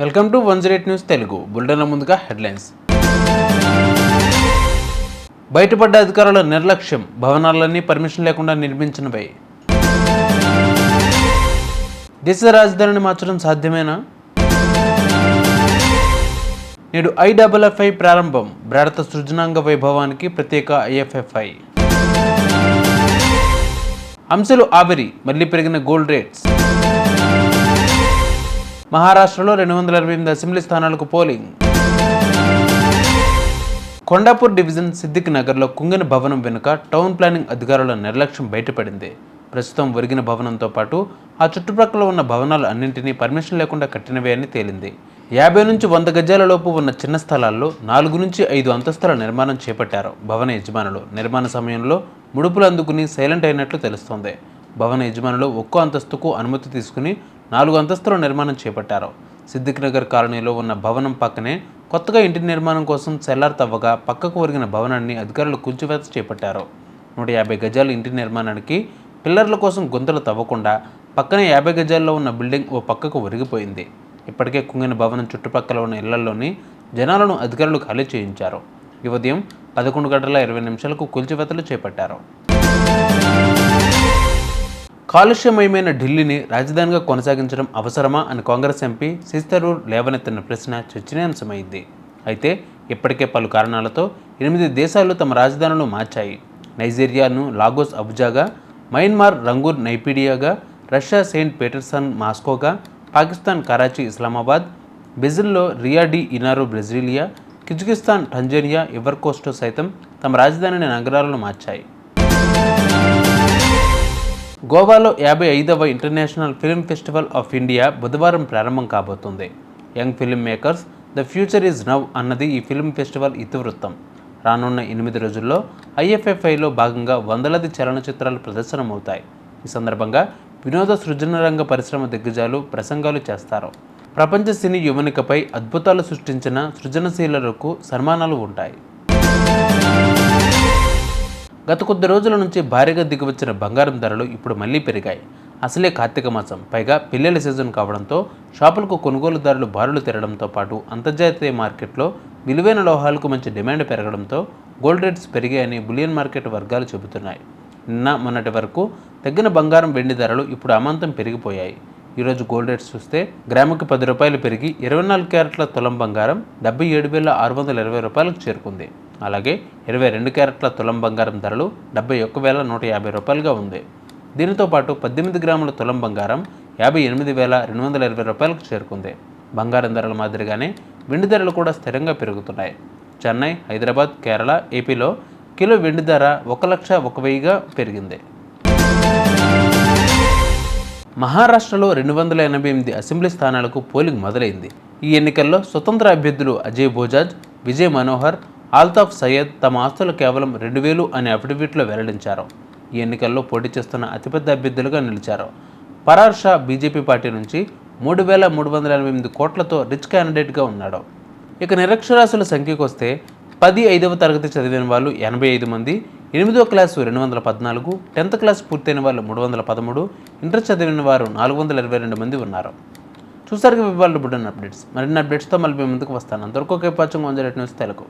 Welcome to 108 news Telugu. బులెటిన్ల ముందుగా headlines. బయటపడ్డ అధికారుల నిర్లక్ష్యం, భవనాలన్నీ పర్మిషన్ లేకుండా నిర్మించినవే. దేశ రాజధానిని మార్చడం సాధ్యమేనా? నేడు IFFI ప్రారంభం, భారత సృజనాంగ వైభవానికి ప్రత్యేక IFFI. అంశాలు ఆవిరి, మళ్లీ పెరిగిన గోల్డ్ రేట్స్. మహారాష్ట్రలో 228 అసెంబ్లీ స్థానాలకు పోలింగ్. కొండాపూర్ డివిజన్ సిద్దిక్ నగర్లో కుంగిన భవనం వెనుక టౌన్ ప్లానింగ్ అధికారుల నిర్లక్ష్యం బయటపడింది. ప్రస్తుతం ఒరిగిన భవనంతో పాటు ఆ చుట్టుప్రక్కల ఉన్న భవనాలు అన్నింటినీ పర్మిషన్ లేకుండా కట్టినవే అని తేలింది. 50 నుంచి 100 గజాల లోపు ఉన్న చిన్న స్థలాల్లో 4 నుంచి 5 అంతస్తుల నిర్మాణం చేపట్టారు భవన యజమానులు. నిర్మాణ సమయంలో ముడుపులు అందుకుని సైలెంట్ అయినట్లు తెలుస్తోంది. భవన యజమానులు ఒక్కో అంతస్తుకు అనుమతి తీసుకుని 4 అంతస్తుల నిర్మాణం చేపట్టారు. సిద్దిక్ నగర్ కాలనీలో ఉన్న భవనం పక్కనే కొత్తగా ఇంటి నిర్మాణం కోసం సెల్లార్ తవ్వగా పక్కకు ఒరిగిన భవనాన్ని అధికారులు కూల్చివేత చేపట్టారు. 150 గజాల ఇంటి నిర్మాణానికి పిల్లర్ల కోసం గుంతలు తవ్వకుండా పక్కనే 50 గజాల్లో ఉన్న బిల్డింగ్ ఓ పక్కకు ఒరిగిపోయింది. ఇప్పటికే కుంగిన భవనం చుట్టుపక్కల ఉన్న ఇళ్లలోని జనాలను అధికారులు ఖాళీ చేయించారు. ఈ ఉదయం 11:20 కూల్చివేతలు చేపట్టారు. కాలుష్యమయమైన ఢిల్లీని రాజధానిగా కొనసాగించడం అవసరమా అని కాంగ్రెస్ ఎంపీ శశి థరూర్ లేవనెత్తిన ప్రశ్న చర్చనీయాంశమైంది. అయితే ఇప్పటికే పలు కారణాలతో 8 దేశాలు తమ రాజధానులను మార్చాయి. నైజీరియాను లాగోస్ అబుజాగా, మయన్మార్ రంగూన్ నైపీడియాగా, రష్యా సెయింట్ పీటర్స్బర్గ్ మాస్కోగా, పాకిస్తాన్ కరాచీ ఇస్లామాబాద్, బ్రెజిల్లో Rio de Janeiro Brasilia, Kyrgyzstan Tanzania ఇవర్కోస్టో సైతం తమ రాజధాని నగరాలను మార్చాయి. గోవాలో 55వ international film festival of India బుధవారం ప్రారంభం కాబోతుంది. Young film makers the future is now అన్నది ఈ ఫిల్మ్ ఫెస్టివల్ ఇతివృత్తం. రానున్న 8 రోజుల్లో IFFIలో భాగంగా వందలాది చలనచిత్రాలు ప్రదర్శనమవుతాయి. ఈ సందర్భంగా వినోద సృజన రంగ పరిశ్రమ దిగ్గజాలు ప్రసంగాలు చేస్తారు. ప్రపంచ సినీ యువనికపై అద్భుతాలు సృష్టించిన సృజనశీలులకు సన్మానాలు ఉంటాయి. గత కొద్ది రోజుల నుంచి భారీగా దిగివచ్చిన బంగారం ధరలు ఇప్పుడు మళ్లీ పెరిగాయి. అసలే కార్తీక మాసం, పైగా పిల్లల సీజన్ కావడంతో షాపులకు కొనుగోలుదారులు బారులు తిరగడంతో పాటు అంతర్జాతీయ మార్కెట్లో విలువైన లోహాలకు మంచి డిమాండ్ పెరగడంతో గోల్డ్ రేట్స్ పెరిగాయని బులియన్ మార్కెట్ వర్గాలు చెబుతున్నాయి. నిన్న మొన్నటి వరకు తగ్గిన బంగారం, వెండి ధరలు ఇప్పుడు అమాంతం పెరిగిపోయాయి. ఈరోజు గోల్డ్ రేట్స్ చూస్తే గ్రాముకి 10 రూపాయలు పెరిగి 24 క్యారెట్ల తులం బంగారం 77,620 రూపాయలకు చేరుకుంది. అలాగే 22 క్యారెట్ల తులం బంగారం ధరలు 71,150 రూపాయలుగా ఉంది. దీనితో పాటు 18 గ్రాముల తులం బంగారం 58,220 రూపాయలకు చేరుకుంది. బంగారం ధరల మాదిరిగానే వెండి ధరలు కూడా స్థిరంగా పెరుగుతున్నాయి. చెన్నై, హైదరాబాద్, కేరళ, ఏపీలో కిలో వెండి ధర 1,01,000గా పెరిగింది. మహారాష్ట్రలో 288 అసెంబ్లీ స్థానాలకు పోలింగ్ మొదలైంది. ఈ ఎన్నికల్లో స్వతంత్ర అభ్యర్థులు అజయ్ బజాజ్, విజయ్ మనోహర్, ఆల్తాఫ్ సయ్యద్ తమ ఆస్తులు కేవలం 2,000 అనే అఫిడవిట్లో వెల్లడించారు. ఈ ఎన్నికల్లో పోటీ చేస్తున్న అతిపెద్ద అభ్యర్థులుగా నిలిచారు. పరార్ షా బీజేపీ పార్టీ నుంచి 3,388 కోట్లతో రిచ్ క్యాండిడేట్గా ఉన్నాడు. ఇక నిరక్షరాస్యుల సంఖ్యకు వస్తే 5వ తరగతి చదివిన వాళ్ళు 85 మంది, 8వ క్లాసు 214, 10th క్లాస్ పూర్తయిన వాళ్ళు 313, ఇంటర్ చదివిన వారు 422 మంది ఉన్నారు. చూసారుగా ఇవాళ బులెటిన్ అప్డేట్స్. మరిన్ని అప్డేట్స్తో మళ్ళీ ముందుకు వస్తాను. అంతవరకు వాచింగ్ 108 న్యూస్ తెలుగు.